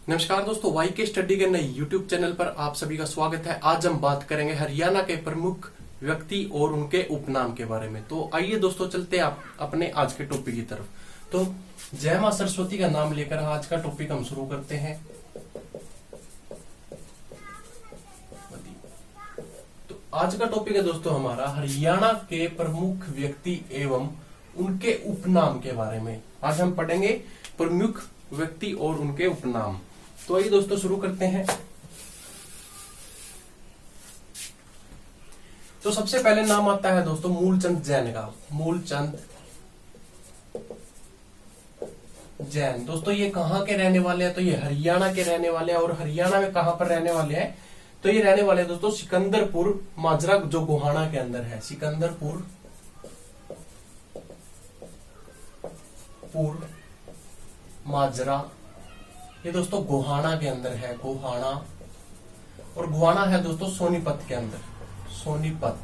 नमस्कार दोस्तों, वाई के स्टडी के नए यूट्यूब चैनल पर आप सभी का स्वागत है। आज हम बात करेंगे हरियाणा के प्रमुख व्यक्ति और उनके उपनाम के बारे में। तो आइए दोस्तों, चलते हैं आप अपने आज के टॉपिक की तरफ। तो जय मां सरस्वती का नाम लेकर आज का टॉपिक हम शुरू करते हैं। तो आज का टॉपिक है दोस्तों हमारा हरियाणा के प्रमुख व्यक्ति एवं उनके उपनाम के बारे में। आज हम पढ़ेंगे प्रमुख व्यक्ति और उनके उपनाम। तो आइए दोस्तों शुरू करते हैं। तो सबसे पहले नाम आता है दोस्तों मूलचंद जैन का। मूलचंद जैन दोस्तों ये कहाँ के रहने वाले हैं? तो ये हरियाणा के रहने वाले हैं। और हरियाणा में कहां पर रहने वाले हैं? तो ये रहने वाले हैं दोस्तों सिकंदरपुर माजरा, जो गोहाना के अंदर है। सिकंदरपुर माजरा, ये दोस्तों गोहाना के अंदर है। गोहाना, और गोहाना है दोस्तों सोनीपत के अंदर। सोनीपत।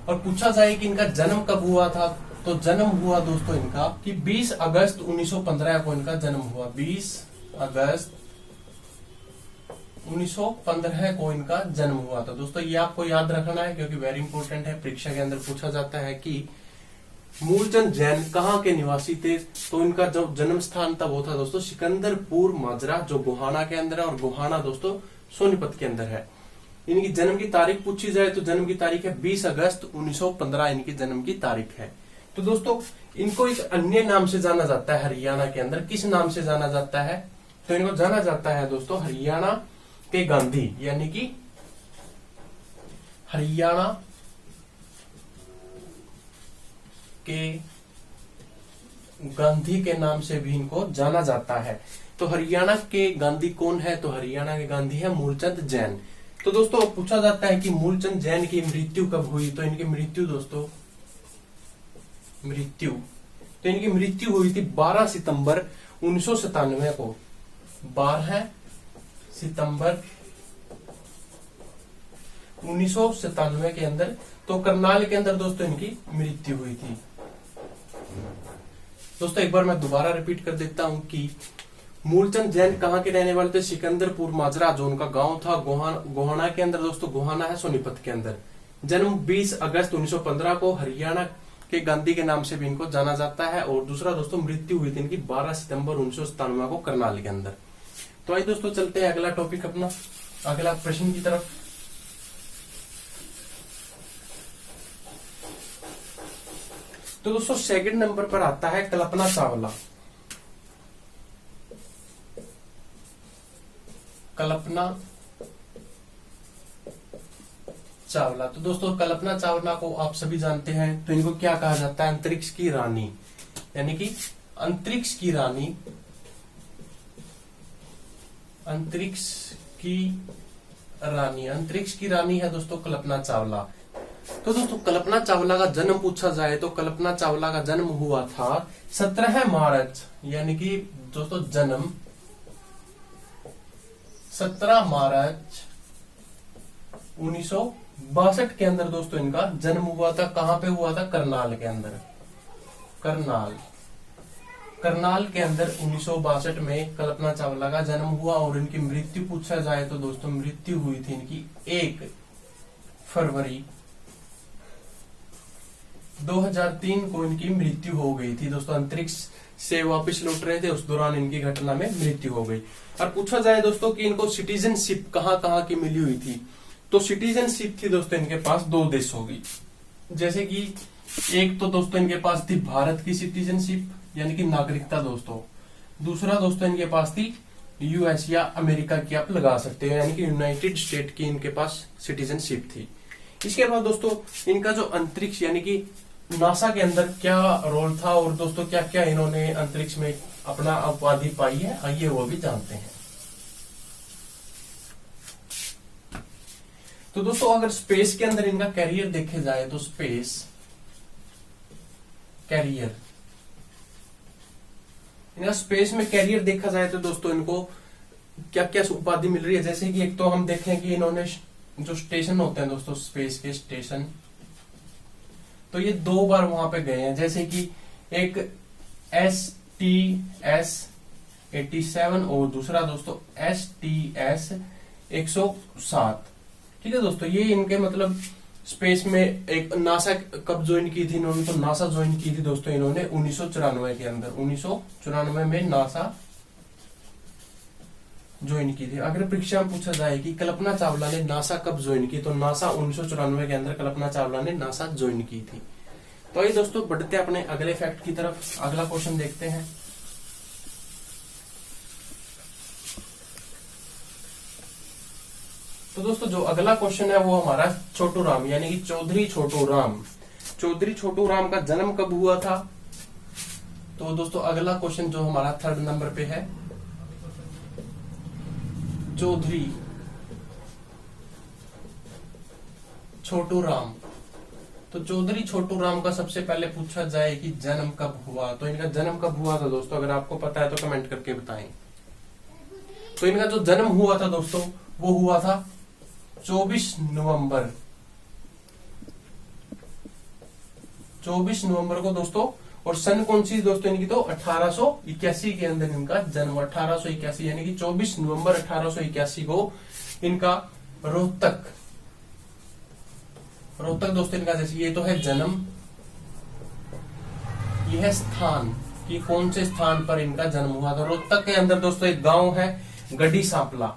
और पूछा जाए कि इनका जन्म कब हुआ था, तो जन्म हुआ दोस्तों इनका कि 20 अगस्त 1915 को इनका जन्म हुआ। 20 अगस्त 1915 को इनका जन्म हुआ था। दोस्तों ये आपको याद रखना है क्योंकि वेरी इंपॉर्टेंट है। परीक्षा के अंदर पूछा जाता है कि मूलचंद जैन कहाँ के निवासी थे। तो इनका जो जन्म स्थान था वो था दोस्तों सिकंदरपुर माजरा, जो गोहाना के अंदर है। और गोहाना दोस्तों सोनीपत के अंदर है। इनकी जन्म की तारीख पूछी जाए तो जन्म की तारीख है 20 अगस्त 1915 इनकी जन्म की तारीख है। तो दोस्तों इनको एक अन्य नाम से जाना जाता है हरियाणा के अंदर। किस नाम से जाना जाता है? तो इनको जाना जाता है दोस्तों हरियाणा के गांधी, यानी कि हरियाणा के गांधी के नाम से भी इनको जाना जाता है। तो हरियाणा के गांधी कौन है? तो हरियाणा के गांधी है मूलचंद जैन। तो दोस्तों पूछा जाता है कि मूलचंद जैन की मृत्यु कब हुई। तो इनकी मृत्यु दोस्तों तो इनकी मृत्यु हुई थी 12 सितंबर 1997 को। 12 सितंबर 1997 के अंदर, तो करनाल के अंदर दोस्तों इनकी मृत्यु हुई थी। दोस्तों एक बार मैं दोबारा रिपीट कर देता हूं कि मूलचंद जैन कहाँ के रहने वाले थे? सिकंदरपुर माजरा, जो उनका गांव था गोहाना के अंदर। दोस्तों गोहाना है सोनीपत के अंदर। जन्म 20 अगस्त 1915 को। हरियाणा के गांधी के नाम से भी इनको जाना जाता है। और दूसरा दोस्तों मृत्यु हुई थी इनकी 12 सितंबर 1997 को करनाल के अंदर। तो आइए दोस्तों चलते हैं अगला टॉपिक अपना, अगला प्रश्न की तरफ। तो दोस्तों सेकंड नंबर पर आता है कल्पना चावला। कल्पना चावला। तो दोस्तों कल्पना चावला को आप सभी जानते हैं। तो इनको क्या कहा जाता है? अंतरिक्ष की रानी, यानी कि अंतरिक्ष की रानी। अंतरिक्ष की रानी है दोस्तों कल्पना चावला। तो दोस्तों कल्पना चावला का जन्म पूछा जाए तो कल्पना चावला का जन्म हुआ था 17 मार्च, यानी कि दोस्तों जन्म 17 मार्च 1962 के अंदर दोस्तों इनका जन्म हुआ था। कहां पे हुआ था? करनाल के अंदर। करनाल के अंदर 1962 में कल्पना चावला का जन्म हुआ। और इनकी मृत्यु पूछा जाए तो दोस्तों मृत्यु हुई थी इनकी 1 फरवरी 2003 को इनकी मृत्यु हो गई थी। दोस्तों अंतरिक्ष से वापस लौट रहे थे, उस दौरान इनकी घटना में मृत्यु हो गई। और पूछा जाए दोस्तों कि इनको सिटीजनशिप कहां की मिली हुई थी। तो सिटीजनशिप थी दोस्तों इनके पास 2 देशों की। जैसे कि एक तो दोस्तों इनके पास थी भारत की सिटीजनशिप, यानी कि नागरिकता दोस्तों। दूसरा दोस्तों इनके पास थी यूएस या अमेरिका की, आप लगा सकते हैं, यानी कि यूनाइटेड स्टेट की इनके पास सिटीजनशिप थी। इसके बाद दोस्तों इनका जो अंतरिक्ष यानी कि नासा के अंदर क्या रोल था और दोस्तों क्या क्या इन्होंने अंतरिक्ष में अपना उपाधि पाई है, आइए वो भी जानते हैं। तो दोस्तों अगर स्पेस के अंदर इनका कैरियर देखे जाए तो स्पेस कैरियर, इनका स्पेस में कैरियर देखा जाए तो दोस्तों इनको क्या क्या उपाधि मिल रही है। जैसे कि एक तो हम देखें कि इन्होंने जो स्टेशन होते हैं दोस्तों स्पेस के स्टेशन, तो ये 2 बार वहां पे गए हैं। जैसे कि एक STS 87 और दूसरा दोस्तों STS 107। ठीक है दोस्तों, ये इनके मतलब स्पेस में एक नासा कब ज्वाइन की थी इन्होंने, तो नासा ज्वाइन की थी दोस्तों इन्होंने 1994 के अंदर, 1994 में नासा ज्वाइन की थी। अगर परीक्षा में पूछा जाए कि कल्पना चावला ने नासा कब ज्वाइन की, तो नासा 1994 के अंदर कल्पना चावला ने नासा ज्वाइन की थी। तो ये दोस्तों बढ़ते अपने अगले फैक्ट की तरफ, अगला क्वेश्चन देखते हैं। तो दोस्तों जो अगला क्वेश्चन है वो हमारा छोटू राम यानी कि चौधरी छोटू राम। चौधरी छोटू राम का जन्म कब हुआ था? तो दोस्तों अगला क्वेश्चन जो हमारा 3rd नंबर पे है, चौधरी छोटू राम। तो चौधरी छोटू राम का सबसे पहले पूछा जाए कि जन्म कब हुआ, तो इनका जन्म कब हुआ था दोस्तों, अगर आपको पता है तो कमेंट करके बताएं। तो इनका जो जन्म हुआ था दोस्तों वो हुआ था 24 नवंबर 24 नवंबर को दोस्तों। और सन कौन सी दोस्तों इनकी, तो 1881 के अंदर इनका जन्म, 1881 यानी कि 24 नवंबर 1881 को इनका रोहतक दोस्तों इनका, जैसे ये तो है जन्म, यह है स्थान कि कौन से स्थान पर इनका जन्म हुआ था। रोहतक के अंदर दोस्तों एक गांव है गढ़ी सांपला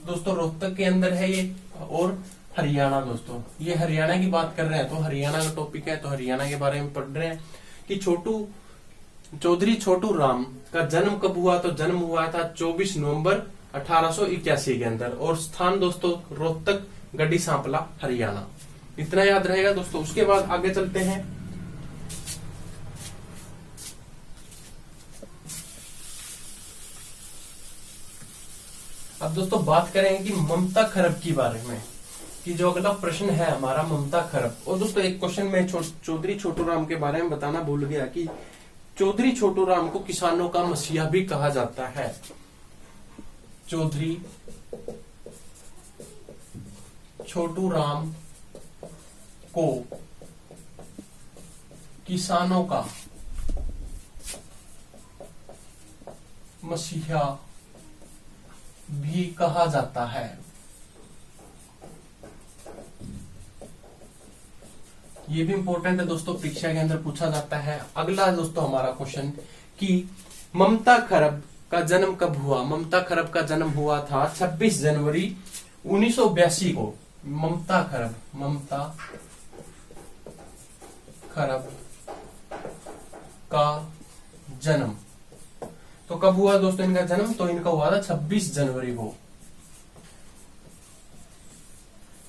दोस्तों, रोहतक के अंदर है ये। और हरियाणा दोस्तों, ये हरियाणा की बात कर रहे हैं, तो हरियाणा का टॉपिक है, तो हरियाणा के बारे में पढ़ रहे हैं कि चौधरी छोटू राम का जन्म कब हुआ, तो जन्म हुआ था 24 नवंबर 1881 के अंदर। और स्थान दोस्तों रोहतक गढ़ी सांपला हरियाणा, इतना याद रहेगा दोस्तों। उसके बाद आगे चलते हैं। अब दोस्तों बात करेंगे कि ममता खरब के बारे में, कि जो अगला प्रश्न है हमारा ममता खरब। और दोस्तों एक क्वेश्चन में चौधरी छोटू राम के बारे में बताना भूल गया कि चौधरी छोटू राम को किसानों का मसीहा भी कहा जाता है। चौधरी छोटू राम को किसानों का मसीहा भी कहा जाता है। ये भी इंपॉर्टेंट है दोस्तों, परीक्षा के अंदर पूछा जाता है। अगला दोस्तों हमारा क्वेश्चन कि ममता खरब का जन्म कब हुआ। ममता खरब का जन्म हुआ था 26 जनवरी 1982 को। ममता खरब का जन्म तो कब हुआ दोस्तों इनका जन्म, तो इनका हुआ था 26 जनवरी को।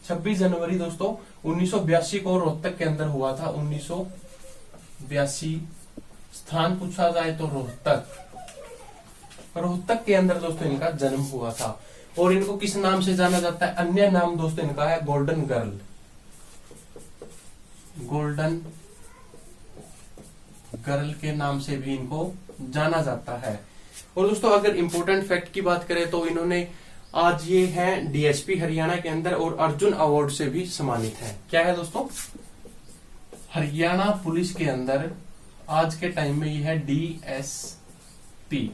26 जनवरी दोस्तों 1982 को रोहतक के अंदर हुआ था। 1982 स्थान पूछा जाए तो रोहतक के अंदर दोस्तों इनका जन्म हुआ था। और इनको किस नाम से जाना जाता है, अन्य नाम दोस्तों इनका है गोल्डन गर्ल के नाम से भी इनको जाना जाता है। और दोस्तों अगर इंपॉर्टेंट फैक्ट की बात करें तो इन्होंने आज ये है डीएसपी हरियाणा के अंदर और अर्जुन अवार्ड से भी सम्मानित है। क्या है दोस्तों, हरियाणा पुलिस के अंदर आज के टाइम में ये है डीएसपी।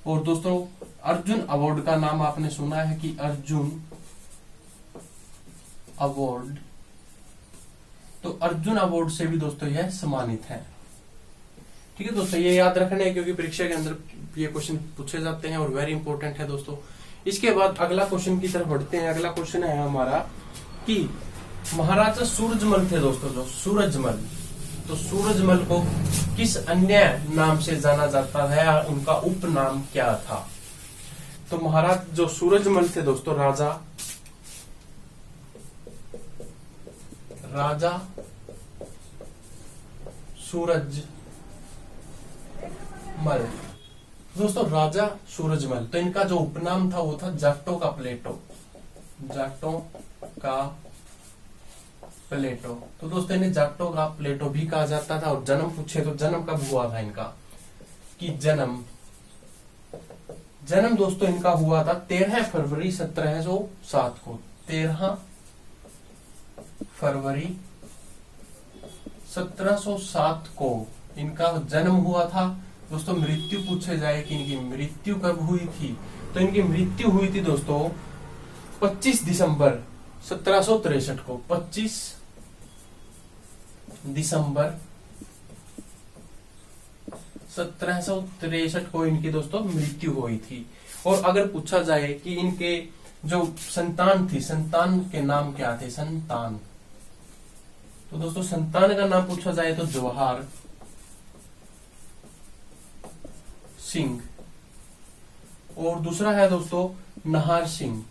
और दोस्तों अर्जुन अवार्ड का नाम आपने सुना है कि अर्जुन अवार्ड, तो अर्जुन अवार्ड से भी दोस्तों यह सम्मानित है। ठीक है दोस्तों, ये याद रखना है क्योंकि परीक्षा के अंदर ये क्वेश्चन पूछे जाते हैं और वेरी इंपॉर्टेंट है दोस्तों। इसके बाद अगला क्वेश्चन की तरफ बढ़ते हैं। अगला क्वेश्चन है हमारा कि महाराजा सूरजमल थे दोस्तों, जो सूरजमल, तो सूरजमल को किस अन्य नाम से जाना जाता है, उनका उपनाम क्या था। तो महाराज जो सूरजमल थे दोस्तों, राजा सूरजमल दोस्तों, राजा सूरजमल। तो इनका जो उपनाम था वो था जाटों का प्लेटो। तो दोस्तों इन्हें जाटों का प्लेटो भी कहा जाता था। और जन्म पूछे तो जन्म कब हुआ था इनका, कि जन्म दोस्तों इनका हुआ था 13 फरवरी 1707 को। 13 फरवरी 1707 को इनका जन्म हुआ था दोस्तों। मृत्यु पूछे जाए कि इनकी मृत्यु कब हुई थी, तो इनकी मृत्यु हुई थी दोस्तों 25 दिसंबर 1763 को। 25 दिसंबर 1763 को इनकी दोस्तों मृत्यु हुई थी। और अगर पूछा जाए कि इनके जो संतान थी, संतान के नाम क्या थे, संतान, तो दोस्तों संतान का नाम पूछा जाए तो जवाहर सिंह, और दूसरा है दोस्तों नाहर सिंह,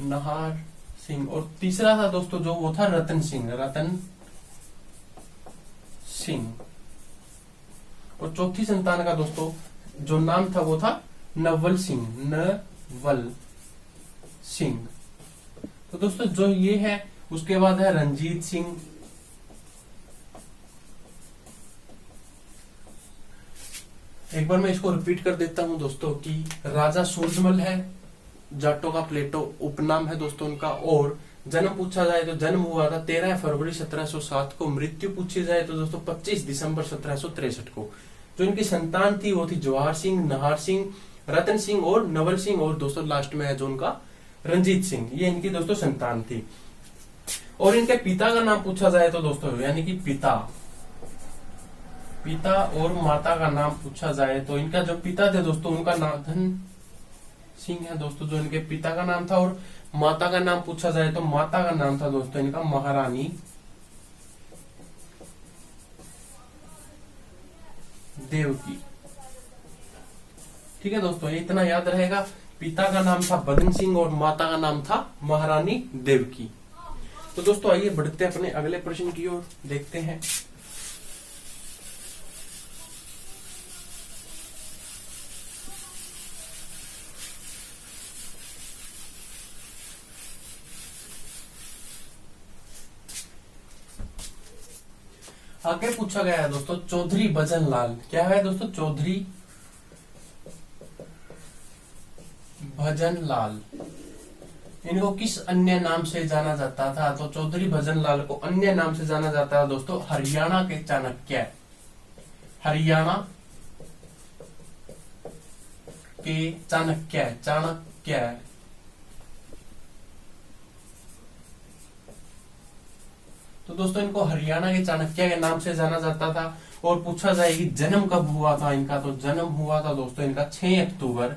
नाहर सिंह, और तीसरा था दोस्तों जो वो था रतन सिंह, रतन सिंह, और चौथी संतान का दोस्तों जो नाम था वो था नवल सिंह, नवल सिंह। तो दोस्तों जो ये है, उसके बाद है रंजीत सिंह, एक बार मैं इसको रिपीट कर देता हूं दोस्तों कि राजा सूरजमल है, जाटों का प्लेटो उपनाम है दोस्तों उनका। और जन्म पूछा जाए तो जन्म हुआ था 13 फरवरी 1707 को। मृत्यु पूछी जाए तो दोस्तों 25 दिसंबर 1763 को। जो इनकी संतान थी वो थी जवाहर सिंह, नाहर सिंह, रतन सिंह और नवल सिंह, और दोस्तों लास्ट में है जो उनका रंजीत सिंह। ये इनकी दोस्तों संतान थी। और इनके पिता का नाम पूछा जाए तो दोस्तों यानी कि पिता और माता का नाम पूछा जाए तो इनका जो पिता थे दोस्तों उनका नाम धन सिंह है दोस्तों, जो इनके पिता का नाम था। और माता का नाम पूछा जाए तो माता का नाम था दोस्तों इनका महारानी देवकी। ठीक है दोस्तों, ये इतना याद रहेगा। पिता का नाम था बदन सिंह और माता का नाम था महारानी देवकी। तो दोस्तों आइए बढ़ते अपने अगले प्रश्न की ओर, देखते हैं। आगे पूछा गया है दोस्तों चौधरी भजन लाल। क्या है दोस्तों? चौधरी भजन लाल। इनको किस अन्य नाम से जाना जाता था? तो चौधरी भजन लाल को अन्य नाम से जाना जाता है दोस्तों हरियाणा के चाणक्य। हरियाणा के चाणक्य, चाणक्य। तो दोस्तों इनको हरियाणा के चाणक्य के नाम से जाना जाता था। और पूछा जाए कि जन्म कब हुआ था इनका, तो जन्म हुआ था दोस्तों इनका 6 अक्टूबर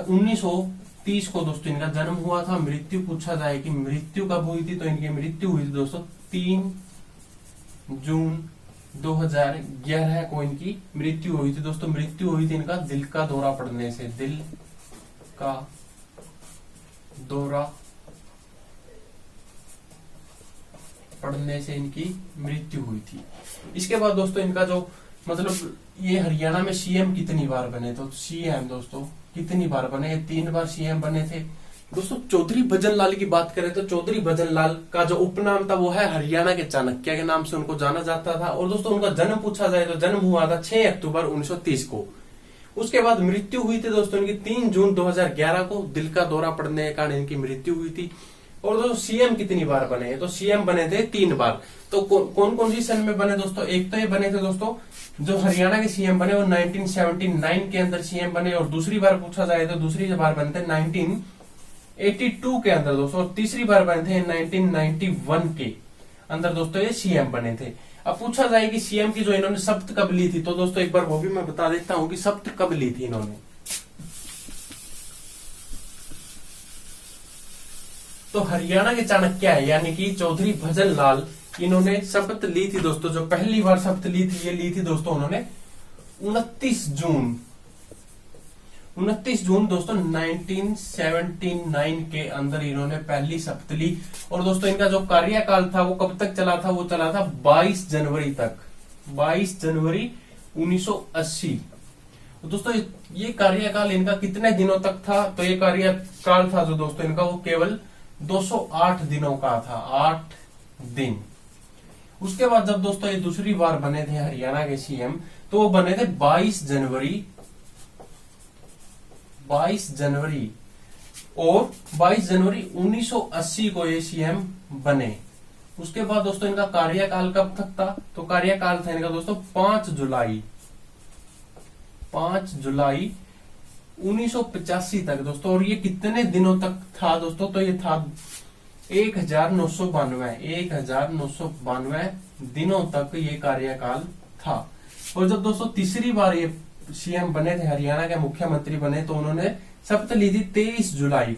1930 को दोस्तों इनका जन्म हुआ था। मृत्यु पूछा जाए कि मृत्यु कब हुई थी, तो इनकी मृत्यु हुई थी दोस्तों 3 जून 2011 को इनकी मृत्यु हुई थी दोस्तों। मृत्यु हुई थी इनका दिल का दौरा पड़ने से, दिल का दौरा पड़ने से इनकी मृत्यु हुई थी। इसके बाद दोस्तों इनका जो मतलब ये हरियाणा में सीएम कितनी बार बने, तो सीएम दोस्तों कितनी बार बने? 3 बार सीएम बने थे दोस्तों। चौधरी भजन लाल की बात करें तो चौधरी भजन लाल का जो उपनाम था वो है हरियाणा के चाणक्य के नाम से उनको जाना जाता था। और दोस्तों उनका जन्म पूछा जाए तो जन्म हुआ था 6 अक्टूबर 1930 को। उसके बाद मृत्यु हुई थी दोस्तों इनकी 3 जून 2011 को। दिल का दौरा पड़ने के कारण इनकी मृत्यु हुई थी। और दोस्तों सीएम कितनी बार बने? तो सीएम बने थे 3 बार। तो कौन कौन सी सन में बने दोस्तों? एक तो ये बने थे दोस्तों जो हरियाणा के सीएम बने वो 1979 के अंदर सीएम बने। और दूसरी बार पूछा जाए तो दूसरी बार बने थे 1982 के अंदर दोस्तों। और तीसरी बार बने थे 1991 के अंदर दोस्तों ये सीएम बने थे। अब पूछा जाए कि सीएम की जो इन्होंने शपथ कब ली थी, तो दोस्तों एक बार वो भी मैं बता देता हूं कि शपथ कब ली थी इन्होंने। तो हरियाणा के चाणक्य है यानी कि चौधरी भजन लाल, इन्होंने शपथ ली थी दोस्तों। जो पहली बार शपथ ली थी ये ली थी दोस्तों उन्होंने 29 जून दोस्तों 1979 के अंदर इन्होंने पहली शपथ ली। और दोस्तों इनका जो कार्यकाल था वो कब तक चला था? वो चला था 22 जनवरी तक, 22 जनवरी 1980। तो दोस्तों ये कार्यकाल इनका कितने दिनों तक था? तो ये कार्यकाल था जो दोस्तों इनका वो केवल 208 दिनों का था, 8 दिन। उसके बाद जब दोस्तों ये दूसरी बार बने थे हरियाणा के सीएम, तो वो बने थे 22 जनवरी और 22 जनवरी 1980 को ये सीएम बने। उसके बाद दोस्तों इनका कार्यकाल कब तक था? तो कार्यकाल था इनका दोस्तों 5 जुलाई 1985 तक दोस्तों। और ये कितने दिनों तक था दोस्तों? तो ये था 1992 दिनों तक ये कार्यकाल था। और जब दोस्तों तीसरी बार ये सीएम बने थे, हरियाणा के मुख्यमंत्री बने, तो उन्होंने शपथ ली थी 23 जुलाई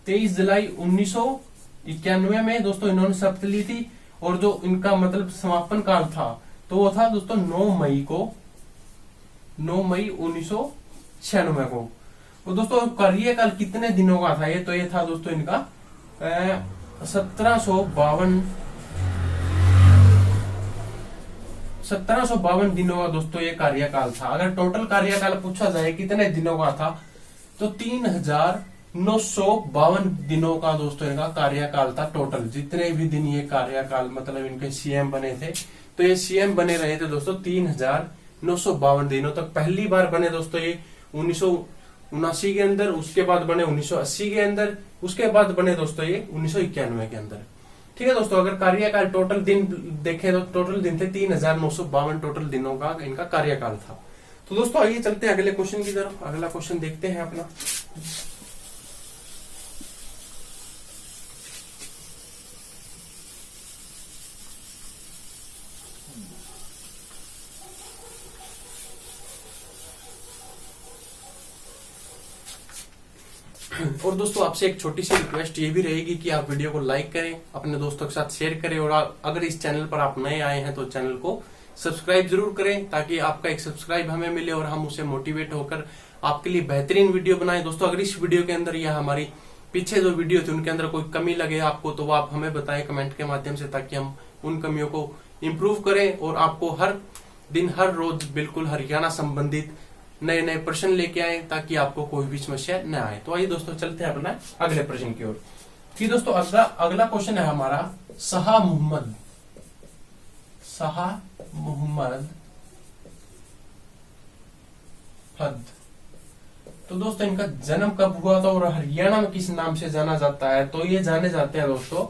1991 में दोस्तों इन्होंने शपथ ली थी। और जो इनका मतलब समापन काल था तो वो था दोस्तों 9 मई 1996 को। और दोस्तों कार्यकाल कितने दिनों का था ये? तो ये था दोस्तों इनका 1752 दिनों का दोस्तों ये कार्यकाल था। अगर टोटल कार्यकाल पूछा जाए कितने दिनों का था, तो 3952 दिनों का दोस्तों इनका कार्यकाल था टोटल। जितने भी दिन ये कार्यकाल मतलब इनके सीएम बने थे, तो ये सीएम बने रहे थे दोस्तों 3952 दिनों तक। पहली बार बने दोस्तों ये 1979 के अंदर, उसके बाद बने 1980 के अंदर, उसके बाद बने दोस्तों ये 1991 के अंदर। ठीक है दोस्तों, अगर कार्यकाल टोटल दिन देखें तो टोटल दिन थे 3952 टोटल दिनों का इनका कार्यकाल था। तो दोस्तों आइए चलते हैं अगले क्वेश्चन की तरफ। अगला क्वेश्चन देखते हैं अपना। और दोस्तों आपसे एक छोटी सी रिक्वेस्ट ये भी रहेगी कि आप वीडियो को लाइक करें, अपने दोस्तों के साथ शेयर करें, और अगर इस चैनल पर आप नए आए हैं तो चैनल को सब्सक्राइब जरूर करें, ताकि आपका एक सब्सक्राइब हमें मिले और हम उसे मोटिवेट होकर आपके लिए बेहतरीन वीडियो बनाएं। दोस्तों अगर इस वीडियो के अंदर या हमारी पीछे जो वीडियो थी उनके अंदर कोई कमी लगे आपको, तो वो आप हमें बताएं कमेंट के माध्यम से, ताकि हम उन कमियों को इम्प्रूव करें और आपको हर दिन हर रोज बिल्कुल हरियाणा संबंधित नए नए प्रश्न लेके आए, ताकि आपको कोई भी समस्या न आए। तो आइए दोस्तों चलते हैं अपना अगले प्रश्न की ओर। कि दोस्तों अगला क्वेश्चन है हमारा शाह मोहम्मद हद। तो दोस्तों इनका जन्म कब हुआ था और हरियाणा में किस नाम से जाना जाता है? तो ये जाने जाते हैं दोस्तों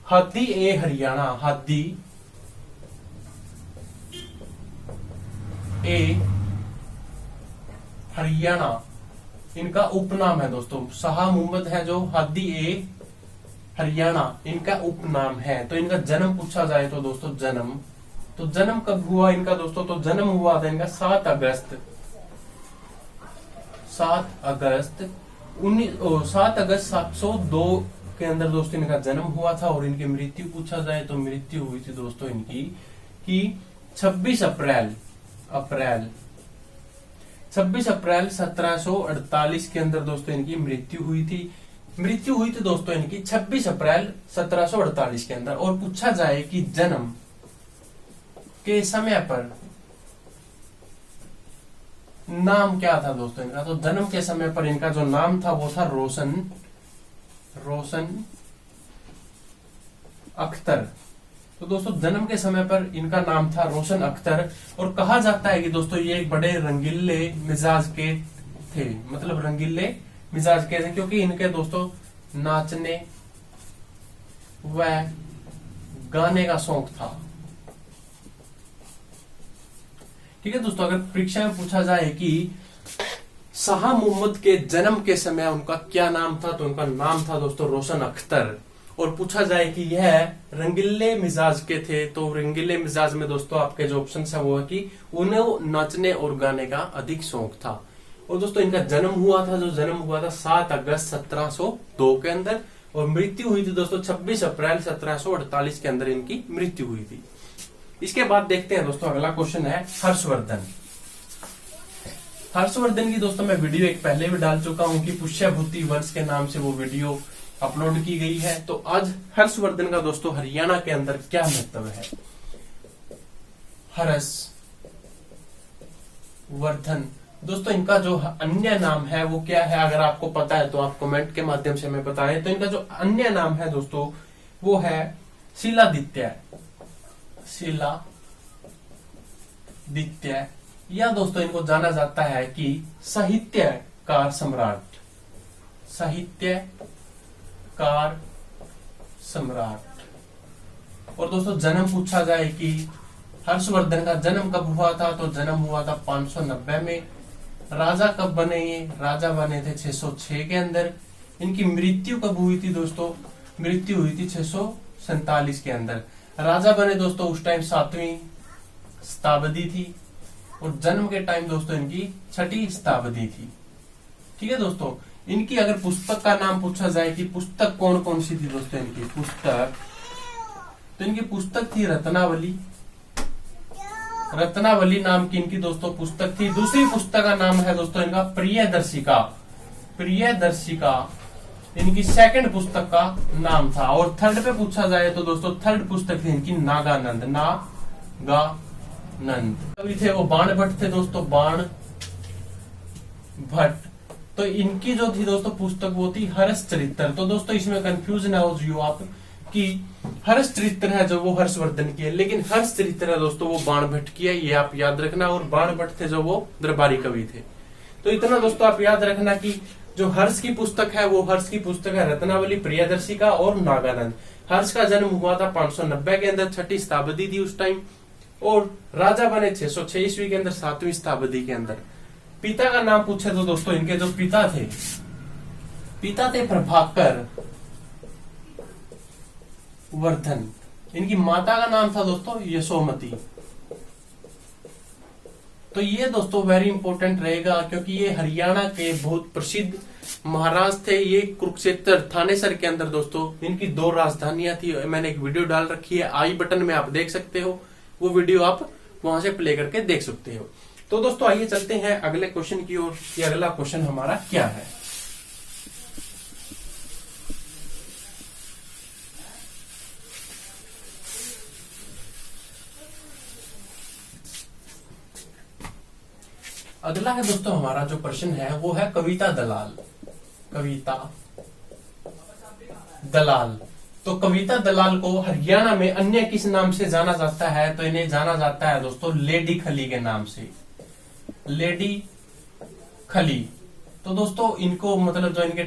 हादी ए हरियाणा, हादी ए हरियाणा इनका उपनाम है दोस्तों। शाह मोहम्मद है जो हादी ए हरियाणा इनका उपनाम है। तो इनका जन्म पूछा जाए तो दोस्तों जन्म कब हुआ इनका दोस्तों? तो जन्म हुआ था इनका 7 अगस्त 702 के अंदर दोस्तों इनका जन्म हुआ था। और इनकी मृत्यु पूछा जाए तो मृत्यु हुई थी दोस्तों इनकी कि 26 अप्रैल 1748 के अंदर दोस्तों इनकी मृत्यु हुई थी दोस्तों इनकी 26 अप्रैल 1748 के अंदर। और पूछा जाए कि जन्म के समय पर नाम क्या था दोस्तों इनका? तो जन्म के समय पर इनका जो नाम था वो था रोशन अख्तर। तो दोस्तों जन्म के समय पर इनका नाम था रोशन अख्तर। और कहा जाता है कि दोस्तों ये एक बड़े रंगीले मिजाज के थे, मतलब रंगीले मिजाज के थे, क्योंकि इनके दोस्तों नाचने व गाने का शौक था। ठीक है दोस्तों, अगर परीक्षा में पूछा जाए कि शाह मोहम्मद के जन्म के समय उनका क्या नाम था, तो उनका नाम था दोस्तों रोशन अख्तर। और पूछा जाए कि यह रंगीले मिजाज के थे, तो रंगीले मिजाज में दोस्तों आपके जो ऑप्शन है वो है कि उन्हें नाचने और गाने का अधिक शौक था। और दोस्तों इनका जन्म हुआ था 7 अगस्त 1702 के अंदर, और मृत्यु हुई थी दोस्तों 26 अप्रैल 1748 के अंदर इनकी मृत्यु हुई थी। इसके बाद देखते हैं दोस्तों अगला क्वेश्चन है हर्षवर्धन की दोस्तों मैं वीडियो एक पहले भी डाल चुका हूं कि पुष्यभूति वंश के नाम से वो वीडियो अपलोड की गई है। तो आज हर्षवर्धन का दोस्तों हरियाणा के अंदर क्या महत्व है? हर्षवर्धन दोस्तों इनका जो अन्य नाम है वो क्या है? अगर आपको पता है तो आप कमेंट के माध्यम से हमें बताएं। तो इनका जो अन्य नाम है दोस्तों वो है शिलादित्य या दोस्तों इनको जाना जाता है कि साहित्यकार सम्राट, साहित्यकार सम्राट। और दोस्तों जन्म पूछा जाए कि हर्षवर्धन का जन्म कब हुआ था, तो जन्म हुआ था 590 में। राजा कब बने ये, राजा बने थे 606 के अंदर। इनकी मृत्यु कब हुई थी दोस्तों, मृत्यु हुई थी 647 के अंदर। राजा बने दोस्तों उस टाइम 7वीं शताब्दी थी, और जन्म के टाइम दोस्तों इनकी 6ठी शताब्दी थी। ठीक है दोस्तों, इनकी अगर पुस्तक का नाम पूछा जाए कि पुस्तक कौन कौन सी थी दोस्तों इनकी पुस्तक, तो इनकी पुस्तक थी रत्नावली। रत्नावली नाम की इनकी दोस्तों पुस्तक थी। दूसरी पुस्तक का नाम है दोस्तों इनका प्रियदर्शिका। प्रियदर्शिका इनकी सेकंड पुस्तक का नाम था। और थर्ड पे पूछा जाए तो दोस्तों थर्ड पुस्तक थी इनकी नागानंद। नागानंद कवि थे वो बाण भट्ट थे दोस्तों, बाण भट्ट। तो इनकी जो थी दोस्तों पुस्तक वो थी हर्षचरित्र। तो दोस्तों इसमें कंफ्यूज ना हो जियो आप कि हर्षचरित्र है जो वो हर्षवर्धन की है, लेकिन हर्षचरित्र है दोस्तों वो बाण भट्ट की है, ये आप याद रखना। और बाण भट्ट थे जो वो दरबारी कवि थे। तो इतना दोस्तों आप याद रखना कि जो हर्ष की पुस्तक है वो हर्ष की पुस्तक है रत्नावली, प्रियदर्शिका और नागानंद। हर्ष का जन्म हुआ था 590 के अंदर, 6ठी शताब्दी थी उस टाइम। और राजा बने 606 ईस्वी के अंदर, 7वीं शताब्दी के अंदर। पिता का नाम पूछे तो दोस्तों इनके जो पिता थे प्रभाकर वर्धन। इनकी माता का नाम था दोस्तों यशोमती। तो ये दोस्तों वेरी इंपॉर्टेंट रहेगा, क्योंकि ये हरियाणा के बहुत प्रसिद्ध महाराज थे। ये कुरुक्षेत्र थानेसर के अंदर दोस्तों इनकी 2 राजधानियां थी। मैंने एक वीडियो डाल रखी है, आई बटन में आप देख सकते हो, वो वीडियो आप वहां से प्ले करके देख सकते हो। तो दोस्तों आइए चलते हैं अगले क्वेश्चन की ओर। ये अगला क्वेश्चन हमारा क्या है। अगला है दोस्तों हमारा जो प्रश्न है वो है कविता दलाल। कविता दलाल। तो कविता दलाल को हरियाणा में अन्य किस नाम से जाना जाता है, तो इन्हें जाना जाता है दोस्तों लेडी खली के नाम से। लेडी खली। तो दोस्तों इनको मतलब जो इनके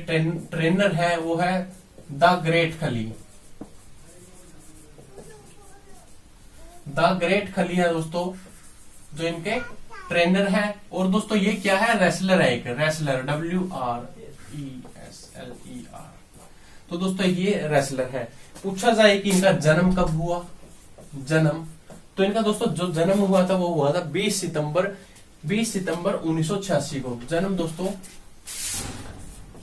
ट्रेनर है वो है द ग्रेट खली। द ग्रेट खली है दोस्तों जो इनके ट्रेनर है। और दोस्तों ये क्या है, रेसलर है, एक रेसलर, WRESLER। तो दोस्तों ये रेसलर है। पूछा जाए कि इनका जन्म कब हुआ, जन्म, तो इनका दोस्तों जो जन्म हुआ था वो हुआ था 20 सितंबर 1986 को। जन्म दोस्तों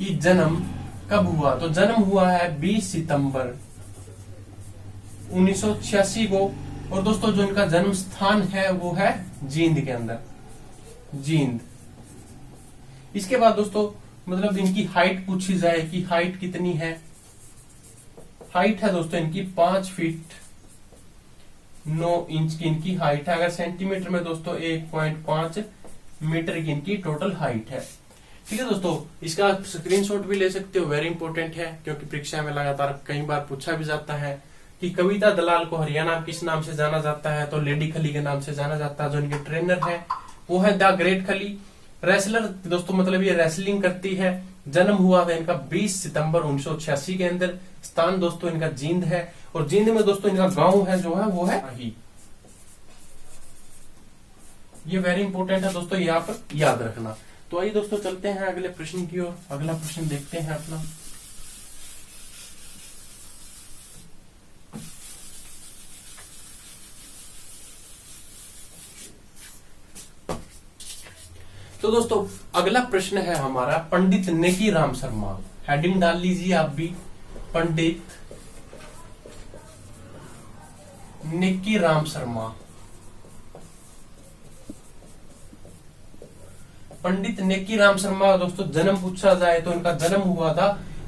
ये जन्म कब हुआ, तो जन्म हुआ है 20 सितंबर 1986 को। और दोस्तों जो इनका जन्म स्थान है वो है जींद के अंदर, जींद। इसके बाद दोस्तों मतलब इनकी हाइट पूछी जाए कि हाइट कितनी है, हाइट है दोस्तों इनकी 5 फीट 9 इंच की इनकी हाइट है। अगर सेंटीमीटर में दोस्तों 1.5 मीटर की इनकी टोटल हाइट है। ठीक है दोस्तों, इसका स्क्रीनशॉट भी ले सकते हो, वेरी इंपॉर्टेंट है, क्योंकि परीक्षा में लगातार कई बार पूछा भी जाता है कि कविता दलाल को हरियाणा किस नाम से जाना जाता है, तो लेडी खली के नाम से जाना जाता है। जो इनके ट्रेनर है वो है द ग्रेट खली। रेसलर दोस्तों मतलब ये रेसलिंग करती है। जन्म हुआ था इनका 20 सितंबर 1986 के अंदर। स्थान दोस्तों इनका जींद है। और जींद में दोस्तों इनका गांव है जो है वो है राही। ये वेरी इंपॉर्टेंट है दोस्तों, यहाँ पर याद रखना। तो आइए दोस्तों चलते हैं अगले प्रश्न की ओर। अगला प्रश्न देखते हैं अपना। तो दोस्तों अगला प्रश्न है हमारा पंडित नेकी राम शर्मा। हेडिंग डाल लीजिए आप भी, पंडित नेकी राम शर्मा। पंडित नेकी राम शर्मा दोस्तों जन्म पूछा जाए तो इनका जन्म हुआ था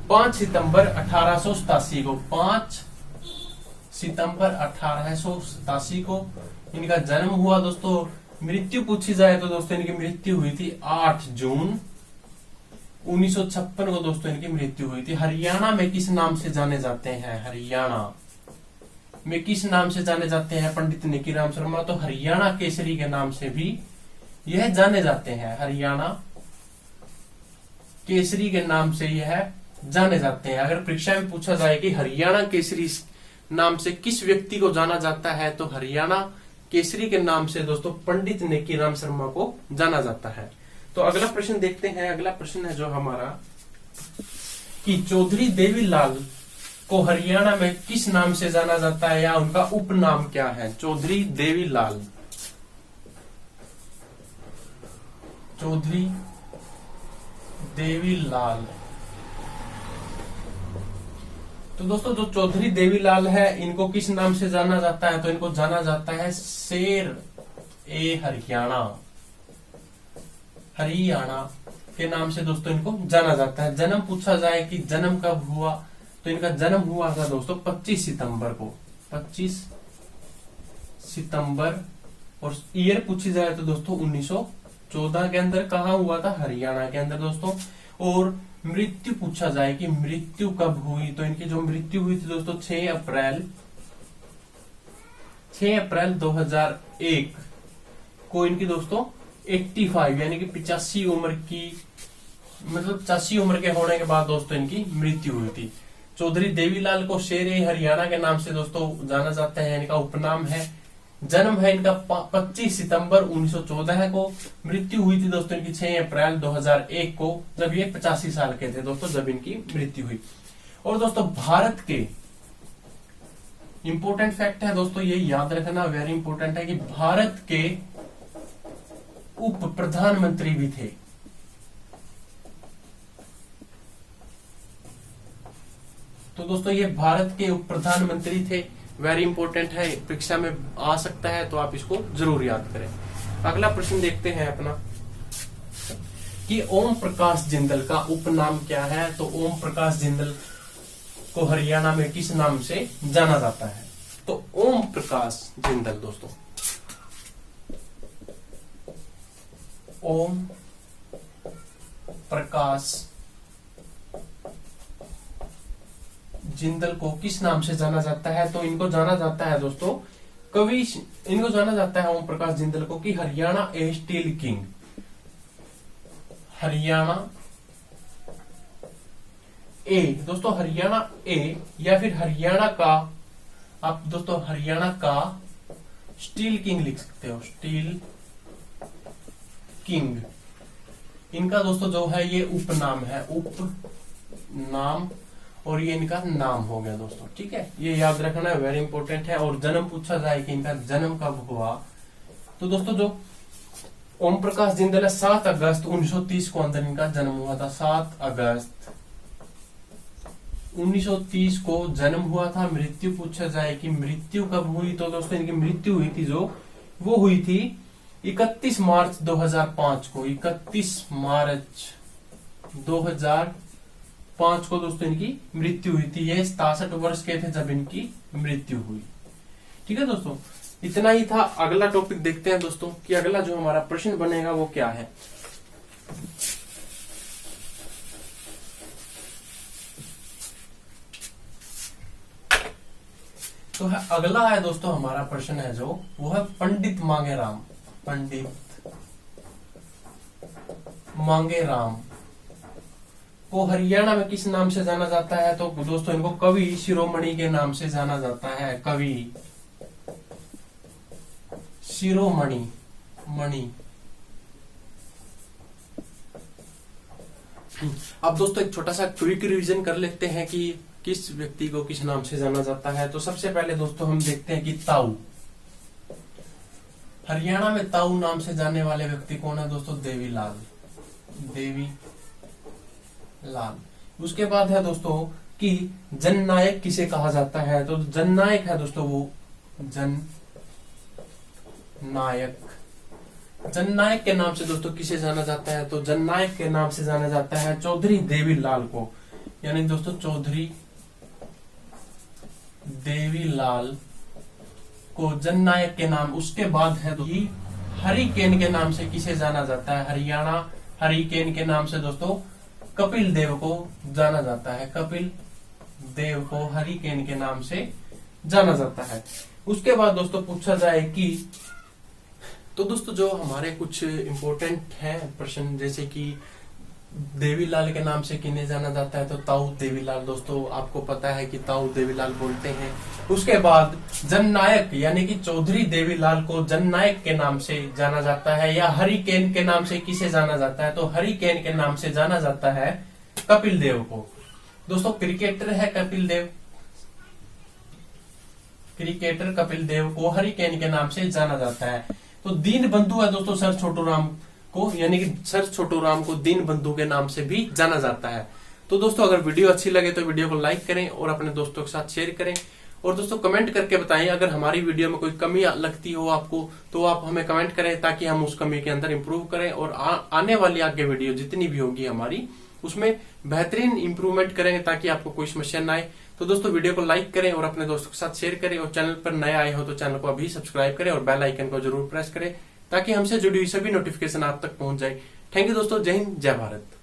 5 सितंबर 1887 को। 5 सितंबर 1887 को इनका जन्म हुआ दोस्तों। मृत्यु पूछी जाए तो दोस्तों इनकी मृत्यु हुई थी 8 जून 1956 को दोस्तों इनकी मृत्यु हुई थी। हरियाणा में किस नाम से जाने जाते हैं, हरियाणा में किस नाम से जाने जाते हैं पंडित नेकी राम शर्मा, तो हरियाणा केसरी के नाम से भी यह जाने जाते हैं, हरियाणा केसरी के नाम से यह जाने जाते हैं। अगर परीक्षा में पूछा जाए कि हरियाणा केसरी नाम से किस व्यक्ति को जाना जाता है, तो हरियाणा केसरी के नाम से दोस्तों पंडित नेकीराम शर्मा को जाना जाता है। तो अगला प्रश्न देखते हैं। अगला प्रश्न है जो हमारा कि चौधरी देवीलाल को हरियाणा में किस नाम से जाना जाता है या उनका उपनाम क्या है। चौधरी देवीलाल, चौधरी देवीलाल। तो दोस्तों जो चौधरी देवीलाल है इनको किस नाम से जाना जाता है, तो इनको जाना जाता है शेर ए हरियाणा, हरियाणा के नाम से दोस्तों इनको जाना जाता है। जन्म पूछा जाए कि जन्म कब हुआ, तो इनका जन्म हुआ था दोस्तों 25 सितंबर को, 25 सितंबर। और ईयर पूछी जाए तो दोस्तों 1914 के अंदर। कहा हुआ था, हरियाणा के अंदर दोस्तों। और मृत्यु पूछा जाए कि मृत्यु कब हुई, तो इनकी जो मृत्यु हुई थी दोस्तों 6 अप्रैल 2001 को इनकी दोस्तों 85 यानी कि 85 उम्र की, मतलब 85 उम्र के होने के बाद दोस्तों इनकी मृत्यु हुई थी। चौधरी देवीलाल को शेर ए हरियाणा के नाम से दोस्तों जाना जाता है, इनका उपनाम है। जन्म है इनका 25 सितंबर 1914 को। मृत्यु हुई थी दोस्तों इनकी 6 अप्रैल 2001 को, जब ये 85 साल के थे दोस्तों जब इनकी मृत्यु हुई। और दोस्तों भारत के इंपोर्टेंट फैक्ट है दोस्तों, ये याद रखना वेरी इंपोर्टेंट है कि भारत के उप प्रधानमंत्री भी थे। तो दोस्तों ये भारत के उप प्रधानमंत्री थे, वेरी इंपॉर्टेंट है, परीक्षा में आ सकता है, तो आप इसको जरूर याद करें। अगला प्रश्न देखते हैं अपना कि ओम प्रकाश जिंदल का उपनाम क्या है। तो ओम प्रकाश जिंदल को हरियाणा में किस नाम से जाना जाता है, तो ओम प्रकाश जिंदल दोस्तों, ओम प्रकाश जिंदल को किस नाम से जाना जाता है, तो इनको जाना जाता है दोस्तों कवि, इनको जाना जाता है ओम प्रकाश जिंदल को कि हरियाणा ए स्टील किंग, हरियाणा ए दोस्तों, हरियाणा ए या फिर हरियाणा का, आप दोस्तों हरियाणा का स्टील किंग लिख सकते हो, स्टील किंग। इनका दोस्तों जो है ये उपनाम है, उपनाम, और ये इनका नाम हो गया दोस्तों, ठीक है, ये याद रखना है, वेरी इंपॉर्टेंट है। और जन्म पूछा जाए कि इनका जन्म कब हुआ, तो दोस्तों जो ओम प्रकाश जिंदल है 7 अगस्त 1930 को अंदर इनका जन्म हुआ था, 7 अगस्त 1930 को जन्म हुआ था। मृत्यु पूछा जाए कि मृत्यु कब हुई, तो दोस्तों इनकी मृत्यु हुई थी जो वो हुई थी 31 मार्च 2005 को, 31 मार्च 2005 को दोस्तों इनकी मृत्यु हुई थी। ये 67 वर्ष के थे जब इनकी मृत्यु हुई। ठीक है दोस्तों, इतना ही था। अगला टॉपिक देखते हैं दोस्तों कि अगला जो हमारा प्रश्न बनेगा वो क्या है। तो अगला है दोस्तों हमारा प्रश्न है जो वो है पंडित मांगेराम, पंडित मांगेराम को हरियाणा में किस नाम से जाना जाता है, तो दोस्तों इनको कवि शिरोमणि के नाम से जाना जाता है, कवि शिरोमणि मणि। अब दोस्तों एक छोटा सा क्विक रिवीजन कर लेते हैं कि किस व्यक्ति को किस नाम से जाना जाता है। तो सबसे पहले दोस्तों हम देखते हैं कि ताऊ, हरियाणा में ताऊ नाम से जाने वाले व्यक्ति कौन है दोस्तों, देवीलाल, देवीलाल। उसके बाद है दोस्तों कि जननायक किसे कहा जाता है, तो जननायक है दोस्तों वो जननायक, जननायक के नाम से दोस्तों किसे जाना जाता है, तो जननायक के नाम से जाना जाता है चौधरी देवीलाल को, यानी दोस्तों चौधरी देवीलाल को जननायक के नाम। उसके बाद है तो हरिकेन के नाम से किसे जाना जाता है, हरियाणा हरिकेन के नाम से दोस्तों कपिल देव को जाना जाता है, कपिल देव को हरिकेन के नाम से जाना जाता है। उसके बाद दोस्तों पूछा जाए कि तो दोस्तों जो हमारे कुछ इम्पोर्टेंट हैं प्रश्न, जैसे कि देवीलाल के नाम से किन्हें जाना जाता है, तो ताऊ देवीलाल, दोस्तों आपको पता है कि ताऊ देवीलाल बोलते हैं। उसके बाद जननायक यानी कि चौधरी देवीलाल को जननायक के नाम से जाना जाता है, या हरिकेन के नाम से किसे जाना जाता है, तो हरिकेन के नाम से जाना जाता है कपिल देव को। दोस्तों क्रिकेटर है कपिल देव, क्रिकेटर कपिल देव को हरिकेन के नाम से जाना जाता है। तो दीन बंधु है दोस्तों सर छोटू राम को, यानी कि सर छोटू राम को दीन बंधु के नाम से भी जाना जाता है। तो दोस्तों अगर वीडियो अच्छी लगे तो वीडियो को लाइक करें और अपने दोस्तों के साथ शेयर करें, और दोस्तों कमेंट करके बताएं अगर हमारी वीडियो में कोई कमी लगती हो आपको, तो आप हमें कमेंट करें ताकि हम उस कमी के अंदर इंप्रूव करें, और आने वाली आगे वीडियो जितनी भी होगी हमारी उसमें बेहतरीन इंप्रूवमेंट करेंगे ताकि आपको कोई समस्या ना आए। तो दोस्तों वीडियो को लाइक करें और अपने दोस्तों के साथ शेयर करें, और चैनल पर नए आए हो तो चैनल को अभी सब्सक्राइब करें और बेल आइकन को जरूर प्रेस करें ताकि हमसे जुड़ी हुई सभी नोटिफिकेशन आप तक पहुंच जाए। थैंक यू दोस्तों, जय हिंद, जय भारत।